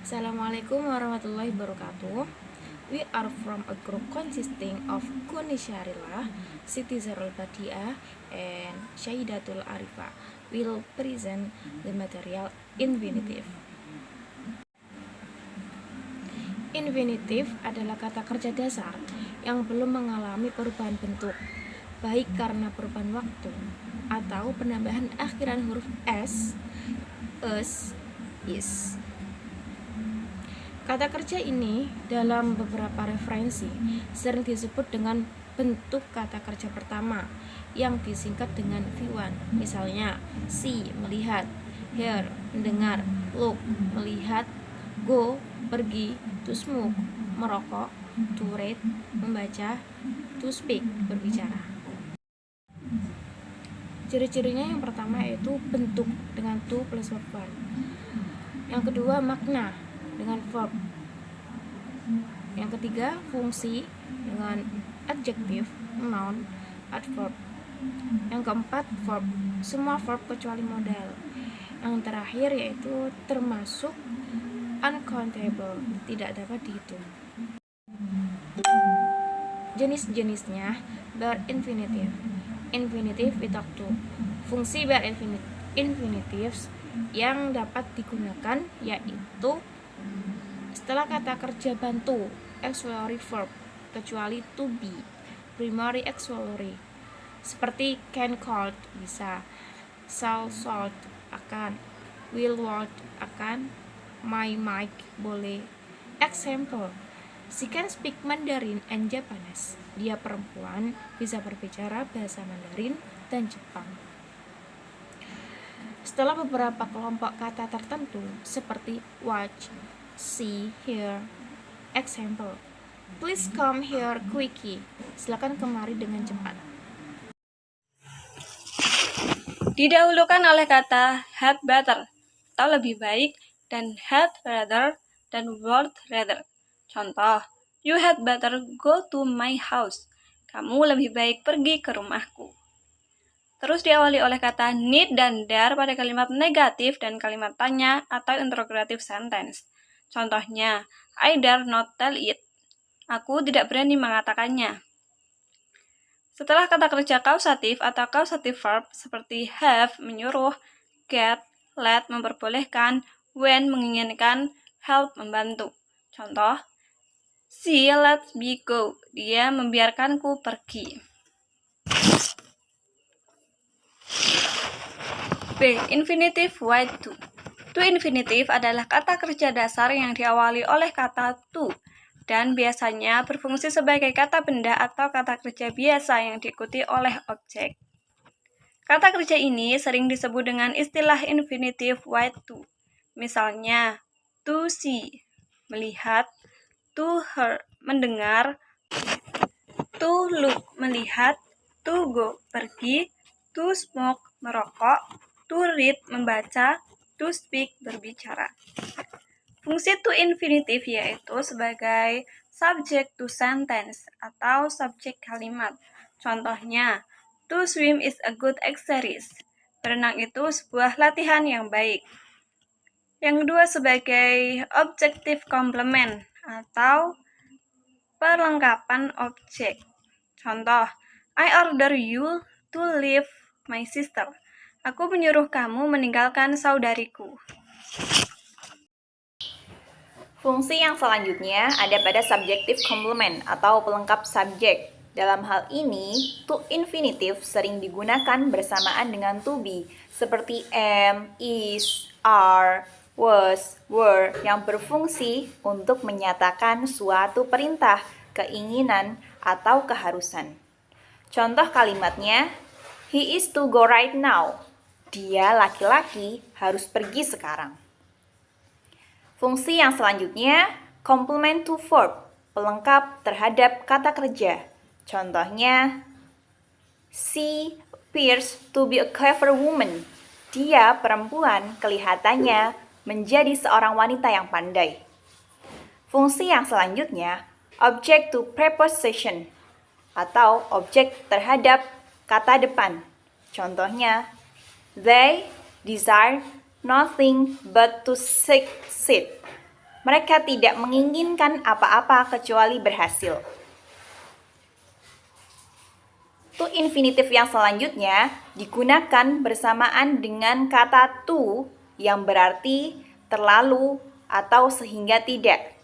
Assalamualaikum warahmatullahi wabarakatuh. We are from a group consisting of Kuni Syarillah, Siti Zarul Badiah, and Syahidatul Arifah. Will present the material infinitive. Infinitive adalah kata kerja dasar yang belum mengalami perubahan bentuk, baik karena perubahan waktu atau penambahan akhiran huruf s, is. Kata kerja ini dalam beberapa referensi sering disebut dengan bentuk kata kerja pertama yang disingkat dengan V1. Misalnya, see, melihat, hear, mendengar, look, melihat, go, pergi, to smoke, merokok, to read, membaca, to speak, berbicara. Ciri-cirinya yang pertama yaitu bentuk dengan to plus verb 1. Yang kedua, makna dengan verb. Yang ketiga, fungsi dengan adjektif, noun, adverb. Yang keempat, verb, semua verb kecuali modal. Yang terakhir yaitu termasuk uncountable, tidak dapat dihitung. Jenis-jenisnya berinfinitif, infinitive with to. Fungsi berinfinitives yang dapat digunakan yaitu setelah kata kerja bantu auxiliary verb kecuali to be, primary auxiliary seperti can, called bisa, shall, sold akan, will, would akan, might boleh. Example, she can speak Mandarin and Japanese. Dia perempuan, bisa berbicara bahasa Mandarin dan Jepang. Setelah beberapa kelompok kata tertentu seperti watch, see, hear. Example, please come here quickly. Silakan kemari dengan cepat. Didahulukan oleh kata had better atau lebih baik dan had rather dan would rather. Contoh, you had better go to my house. Kamu lebih baik pergi ke rumahku. Terus diawali oleh kata need dan there pada kalimat negatif dan kalimat tanya atau interrogative sentence. Contohnya, I dare not tell it. Aku tidak berani mengatakannya. Setelah kata kerja kausatif atau causative verb seperti have menyuruh, get, let memperbolehkan, when menginginkan, help membantu. Contoh, she lets me go. Dia membiarkanku pergi. B. Infinitive with to. To infinitive adalah kata kerja dasar yang diawali oleh kata to dan biasanya berfungsi sebagai kata benda atau kata kerja biasa yang diikuti oleh objek. Kata kerja ini sering disebut dengan istilah infinitive with to. Misalnya, to see, melihat, to hear, mendengar, to look, melihat, to go, pergi, to smoke, merokok, to read, membaca, to speak, berbicara. Fungsi to infinitive yaitu sebagai subject to sentence atau subjek kalimat. Contohnya, to swim is a good exercise. Berenang itu sebuah latihan yang baik. Yang kedua sebagai objective complement atau perlengkapan objek. Contoh, I order you to leave my sister. Aku menyuruh kamu meninggalkan saudariku. Fungsi yang selanjutnya ada pada subjective complement atau pelengkap subjek. Dalam hal ini, to infinitive sering digunakan bersamaan dengan to be, seperti am, is, are, was, were, yang berfungsi untuk menyatakan suatu perintah, keinginan, atau keharusan. Contoh kalimatnya, he is to go right now. Dia laki-laki harus pergi sekarang. Fungsi yang selanjutnya, complement to verb, pelengkap terhadap kata kerja. Contohnya, she appears to be a clever woman. Dia perempuan kelihatannya menjadi seorang wanita yang pandai. Fungsi yang selanjutnya, object to preposition, atau objek terhadap kata depan. Contohnya, they desire nothing but to succeed. Mereka tidak menginginkan apa-apa kecuali berhasil. To infinitive yang selanjutnya digunakan bersamaan dengan kata to yang berarti terlalu atau sehingga tidak.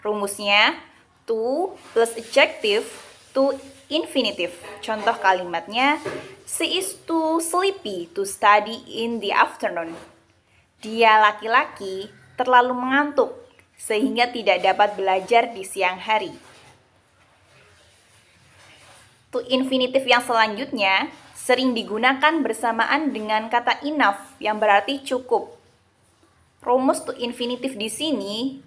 Rumusnya to plus adjective to infinitive. Contoh kalimatnya, she is too sleepy to study in the afternoon. Dia laki-laki terlalu mengantuk sehingga tidak dapat belajar di siang hari. To infinitive yang selanjutnya sering digunakan bersamaan dengan kata enough yang berarti cukup. Rumus to infinitive di sini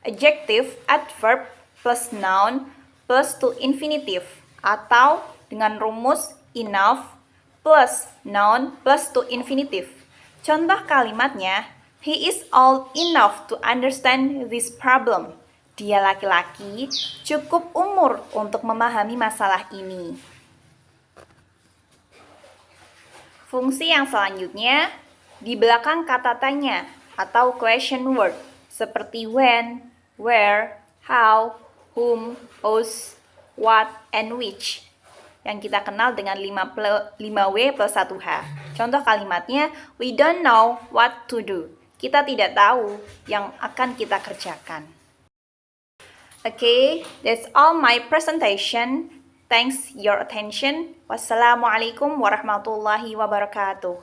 adjective, adverb plus noun plus to infinitive atau dengan rumus enough plus noun plus to infinitive. Contoh kalimatnya, he is old enough to understand this problem. Dia laki-laki cukup umur untuk memahami masalah ini. Fungsi yang selanjutnya di belakang kata tanya atau question word seperti when, where, how, whom, whose, what, and which yang kita kenal dengan 5W plus 1H. Contoh kalimatnya, we don't know what to do. Kita tidak tahu yang akan kita kerjakan. Okay, that's all my presentation. Thanks your attention. Wassalamualaikum warahmatullahi wabarakatuh.